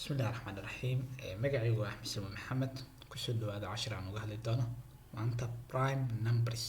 بسم الله الرحمن الرحيم magacaygu waa axmed simo maxamed kusoo dhawaada cashir aan uga hadli doono maanta prime numbers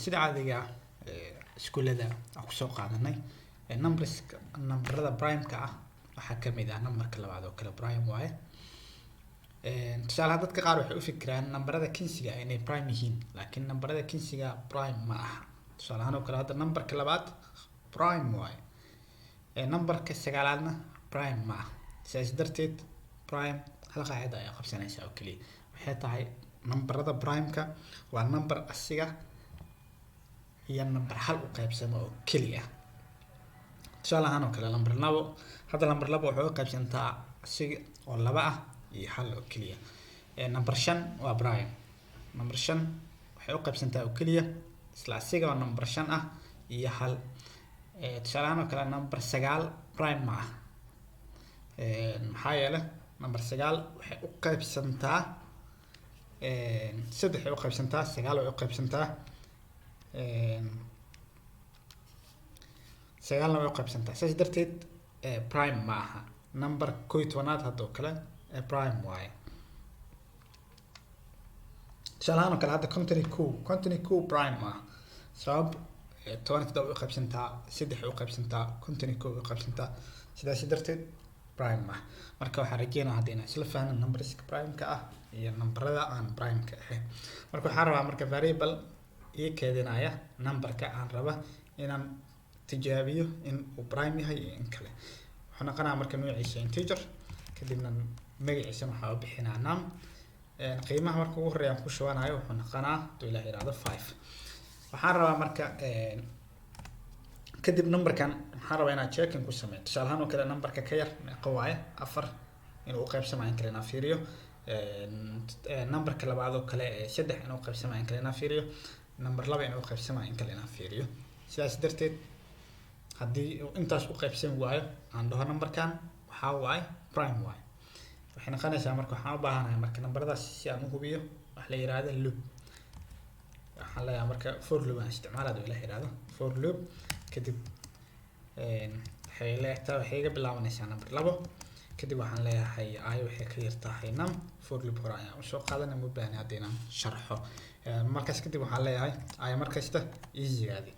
sida caadiga iskuulada aan kusoo qaadanay nambarada prime-ka ah waxaa kamid ah nambarka labaad oo kale prime waaye tusaale dadka qaar waxay u fikiraan nambarada kinsiga inay prime yihiin laakiin nambarada kinsiga prime ma aha tusaale ahaan oo kale hadda nambarka labaad prime waaye nambarka sagaalaadna prime ma aha sidaas darteed prime hal qaacida ayaa qabsanaysaa oo kaliya waxay tahay nambarada prime-ka waa nambar asiga iyo nambar hal u qaybsamo oo kaliya tusaale ahaan oo kale nambar labo hadda nambar labo wuxuu u qaybsantaa asiga oo laba ah iyo hal oo kaliya nambar shan waa prime nambar shan waxay u qaybsantaa oo kaliya isla asiga oo nambar shan ah iyo hal tusaale ahaan oo kale nambar sagaal prime ma ah maxaa yeelay nambar sagaal waxay u qaybsantaa saddex ay u qaybsantaa sagaal way u qaybsantaa sagaalna way u qaybsantaa sidaas darteed prime ma aha number kow iyo tobanaad hadda oo kale prime waaye tusaale ahaan oo kale hadda konton iyo kow prime ma aha sabab toban iyo toddoba way u qaybsantaa saddex way u qaybsantaa konton iyo kow way u qaybsantaa sidaas darteed prime ah marka waxaan rajeynaa hadda inaan isla fahno numberska prime-ka ah iyo nambarada aan prime-ka ahayn marka waxaan rabaa marka variable ii keedinaya nambarka aan raba inaan tijaabiyo in uu prime yahay iyo in kale wuxuu noqonaa marka magaciisa integer kadibna magaciisa waxaa u bixinaa num qiimaha marka ugu horeeya aan ku shubanayo wuxuu noqonaa haduu ilaah yiraahdo 5 waxaan rabaa marka kadib numberkan waxaan rabaa inaan checking ku sameeyo tusaale ahaan oo kale numberka ka yar meeqa waaye 4 inuu u qaybsamayo in kale inaan fiiriyo numberka labaad oo kale 3 inuu u qaybsamayo in kale inaan fiiriyo number 2 inuu u qaybsamayo in kale inaan fiiriyo sidaas darteed haddii intaas u qaybsan waayo aan dhaho numberkan waxaa waaye prime waaye waxay noqonaysaa marka waxaan u baahanahay marka nambaradaas si aan u hubiyo wax la yiraahdo loop waxaan leeyahay marka for loop aan isticmaalayo haduu ilaah yiraahdo for loop kadib waxay iga bilaabanaysaa number 2 kadib waxaan leeyahay ay waxay ka yartahay num for loop hore ayaan usoo qaadanay ma baahni hadda inaan sharxo markaas kadib waxaan leeyahay ay markasta easy-gaadi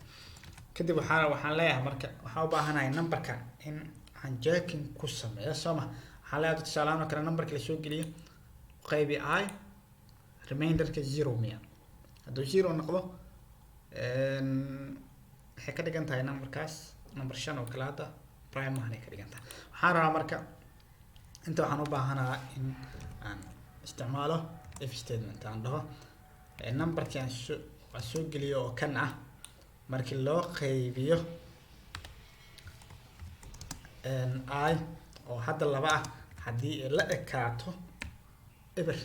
kadib waxaan leeyahay marka waxaan u baahanahay numberka in aan checking ku sameeyo sooma waxaan leeyahay tusaale ahaan oo kale numberka la soo geliyo qaybi i reminderka 0 miya hadduu 0 noqdo waxay ka dhigan tahay numberkaas number 5 oo kale hadda prime waxay ka dhigan tahay waxaan rabaa marka inta waxaan u baahanahay in aan isticmaalo if statement aan dhaho numberkii aan soo geliyo oo kan ah markii loo qaybiyo i oo hadda laba ah haddii la ekaato eber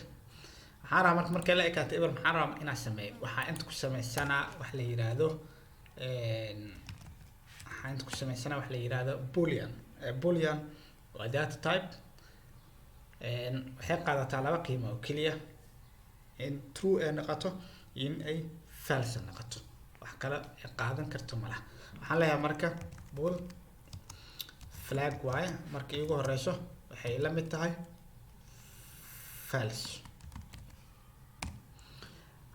waxaan rabaa markay la ekaato eber maxaan rabaa inaan sameeyo waxaa inta ku sameysanaa wax la yiraahdo waxaan inta ku sameysanaa wax la yiraahdo boolean waa data type waxay qaadataa laba qiimo oo kaliya in true ay noqoto iyo in ay false noqoto wax kale ay qaadan karto malaha waxaan leeyahay marka bool flag waaye marka igu horeyso waxay la mid tahay false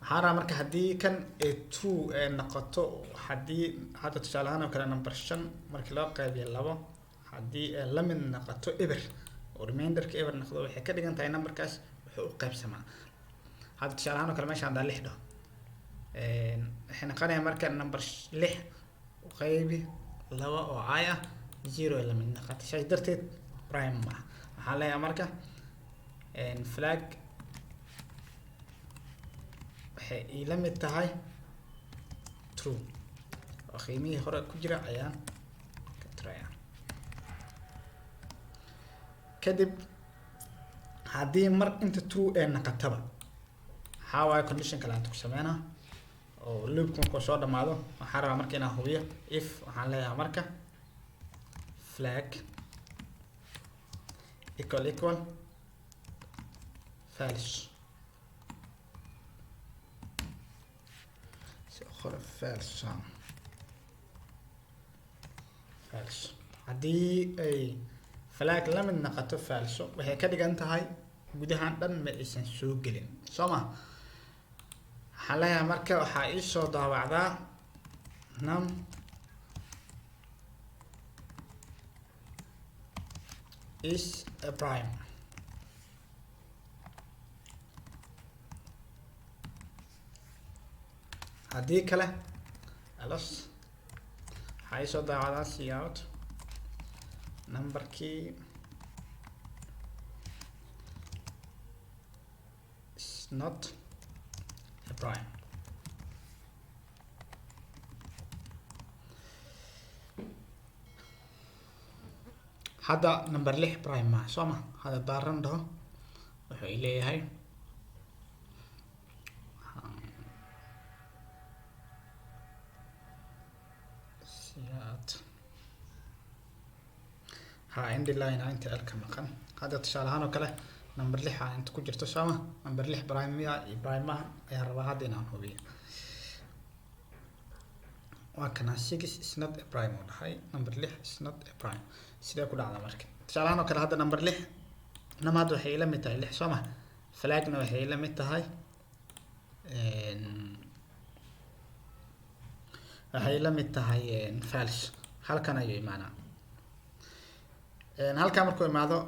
waxaan rabaa marka haddii kan true ay noqoto haddii hadda tusaale ahaan oo kale number 5 markii loo qaybiyo 2 haddii ay la mid noqoto eber oo reminderka eber noqdo waxay ka dhigan tahay numberkaas wuxuu u qaybsamaa hadda tusaale ahaan oo kale meeshaan hadda 6 dhaho waxay noqonayaa marka number 6 u qaybi 2 oo i ah 0 ay la mid noqoto sidaas darteed prime ma waxaan leeyahay marka flag waxay ila mid tahay true oo qiimihii hore ku jira ayaan ka tirayaa kadib haddii mar inta true ee noqotaba waxaa waaye condition kale aan ku sameynaa oo loopka markuu soo dhamaado waxaan rabaa marka inaan hubiyo if waxaan leeyahay marka flag equal false false haddii ay flag la mid noqoto false waxay ka dhigan tahay gudahan dhan ma aysan soo gelin sooma xalaya marka waxa ay soo daawacdaa num is a prime haddii kale alas waxay soo daawacdaa cout numberkii is not a prime hadda number 6 prime ma sooma hada baaran dhaho wuxuu leeyahay عندي لاين انت الكم مقن هذا تشالهان وكله نمبر 6 انت ku jirto sooma number 6 prime ya prime ma ayaa rabaa hadda inaan hubiyo waa kana 6 is not a prime oo dhahay number 6 is not a prime sidee ku dhacda marka tashalahan oo kale hadda number 6 namad waxay la mid tahay 6 sooma flagna waxay la mid tahay waxay la mid tahay false halkan ayay maana halka markuu imaado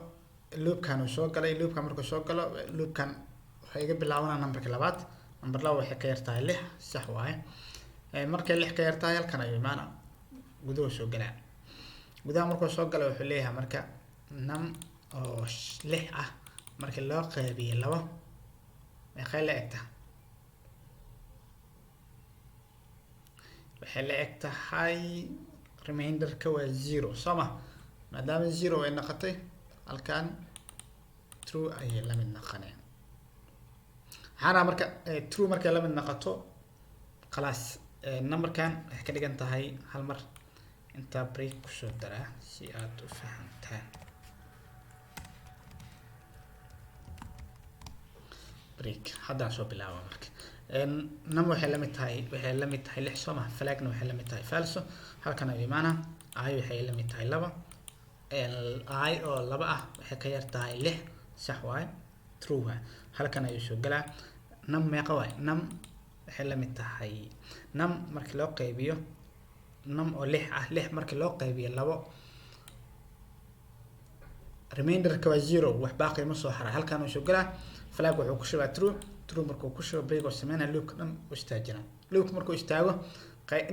loopkan uu soo galay loopkan markuu soo galo loopkan waxay iga bilaabanaa numberka labaad number 2 waxay ka yartahay 6 sax waaye markay 6 ka yartahay halkan ayuu imaana gudaha soo galaa gudaha markuu soo galo wuxuu leeyahay marka num oo 6 ah markii loo qaybiyo 2 waxay la egtaa waxay la egtahay remainder ka waa 0 sooma maadaama 0 ay noqotay halkan true ay la mid noqonayaan waxaana marka true markay la mid noqoto خلاص numberkan waxay ka dhigan tahay hal mar inta break ku soo daraa si aad u fahantaan break hadda soo bilaabo marka num waxay la mid tahay 6 sooma flagna waxay la mid tahay false halkan ay imaana ay waxay la mid tahay 2 I oo 2 ah waxay ka yartahay 6 sax waay true waay halkan ay soo galaa num meeqa waay num waxay la mid tahay num markii loo qaybiyo num oo 6 ah 6 markii loo qaybiyo 2 remainder ka waa 0 wax baaqi ma soo haray halkan uu soo galaa flag wuxuu ku shubaa true markuu ku shubo break oo sameeyna loop dhan u istaajina loop markuu istaago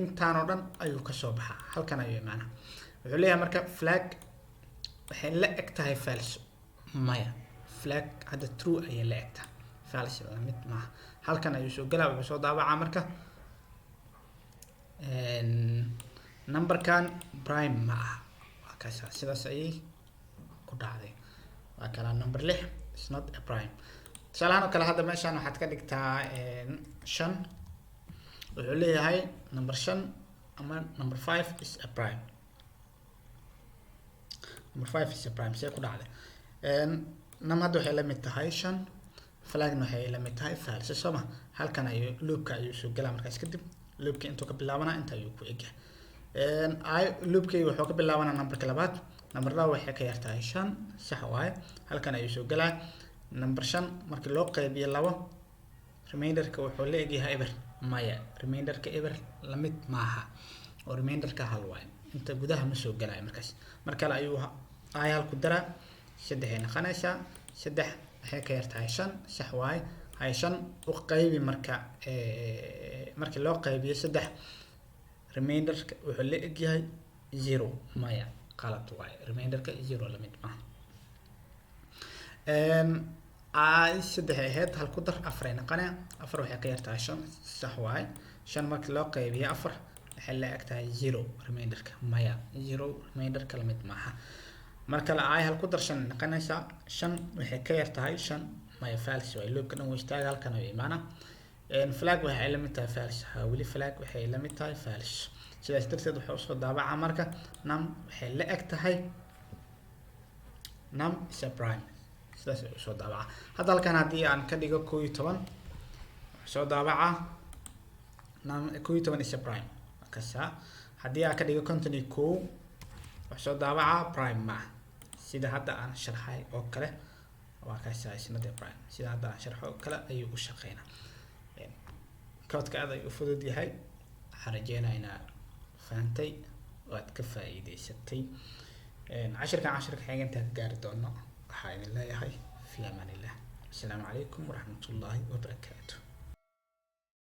intaan oo dhan ayuu ka soo baxaa halkan ayuu imaana wuxuu leeyahay marka flag waxay la eg tahay false maya flag hadda true ayay la eg tahay false la mid maaha halkan ayuu soo galaa wuxuu soo daabacaa marka numberkan prime ma aha waa kaasa sidaas ayay ku dhacday waa kala number 6 is not a prime salaano kale hadda meeshan waxaad ka dhigtaa 5 wuxuu leeyahay number 5 ama number 5 is a prime number 5 is a prime see ku dhacday nam hadda waxay la mid tahay 5 flagna waxay la mid tahay false sooma halkan ayuu loopka ayuu soo galaa markaas kadib loopka intuu ka bilaabanaa inta ayuu ku egyahay ay loopkii wuxuu ka bilaabanaa numberka labaad number 2 waxay ka yartahay 5 sax waaye halkan ayuu soo galaa number 5 markii loo qaybiyo 2 reminderka wuxuu la egyahay eber maya reminderka eber la mid maaha oo reminderka hal waaye inta gudaha ma soo galay markaas markale ayuu ay hal ku daraa 3 ay noqonaysaa 3 waxay ka yartahay 5 sax waaye hay 5 u qaybi marka markii loo qaybiyo 3 reminderka wuxuu la egyahay 0 maya qalad waaye reminderka 0 la mid maaha ay 3 aheyd hal ku dar 4 ay noqonaya 4 waxay ka yartahay 5 sax waaye 5 markii loo qaybiyo 4 waxay la egtahay 0 reminderka maya 0 reminderka la mid maaha marka la ay hal ku dar 5 noqonaysa 5 waxay ka yartahay 5 maya false way loopka dhan way istaaga halkan ay imaana flag waxay la mid tahay false wali flag waxay la mid tahay false sidaas darteed wuxuu soo daabacaa marka num waxay la eg tahay num is a prime sidaas ayuu soo daabacaa hadda halkan haddii aan ka dhigo 11 soo daabacaa num 11 is a prime kasa haddii aan ka dhigo 51 soo daabacaa prime ma sida hadda aan sharxay oo kale waa kaasa isna de prime sida hadda aan sharxo oo kale ayuu u shaqeynaa koodka aad ayuu u fudud yahay waxaan rajeynaynaa fahantay oo aad ka faa'iidaysatay cashirka xiga intaan gaari doono waxaa idin leeyahay fi amaan illah. السلام عليكم ورحمة الله وبركاته.